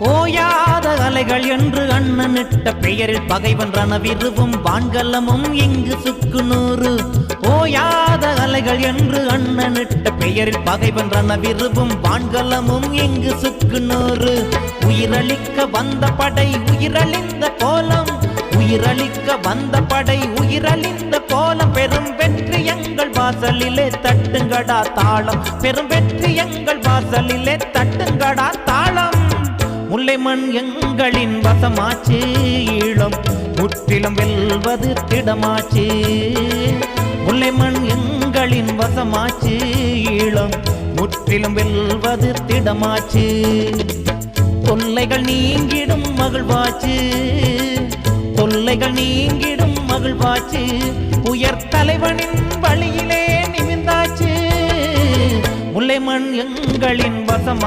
ஓயாத அலைகள் என்று அண்ணனிட்ட பெயரில் பகைவன் ரணவிருவும் வான்கலமும் இங்கு சுக்குநூறு. ஓயாத அலைகள் என்று அண்ணனிட்ட பெயரில் பகைவன் ரணவிருவும் வான்கலமும் இங்கு சுக்குநூறு. உயிரளிக்க வந்த படை உயிரழிந்த கோலம், உயிரளிக்க வந்த படை உயிரழிந்த கோலம். பெரும் வெற்றி எங்கள் வாசலிலே தட்டுங்கடா தாளம், பெரும் வெற்றி எங்கள் வாசலிலே தட்டுங்கடா தாளம். முல்லைமண் எங்களின் வசமாச்சு, ஈழம் முற்றிலும் வெல்வது திடமாச்சு. முல்லைமண் எங்களின் வசமாச்சு, ஈழம் முற்றிலும் வெல்வது திடமாச்சு. தொல்லைகள் நீங்கிடும் மகிழ்வாச்சு, தொல்லைகள் நீங்கிடும் மகிழ்வாச்சு. உயர் தலைவனின் வழியிலே நிமிர்ந்தாச்சு. முல்லைமண் எங்களின் வசமா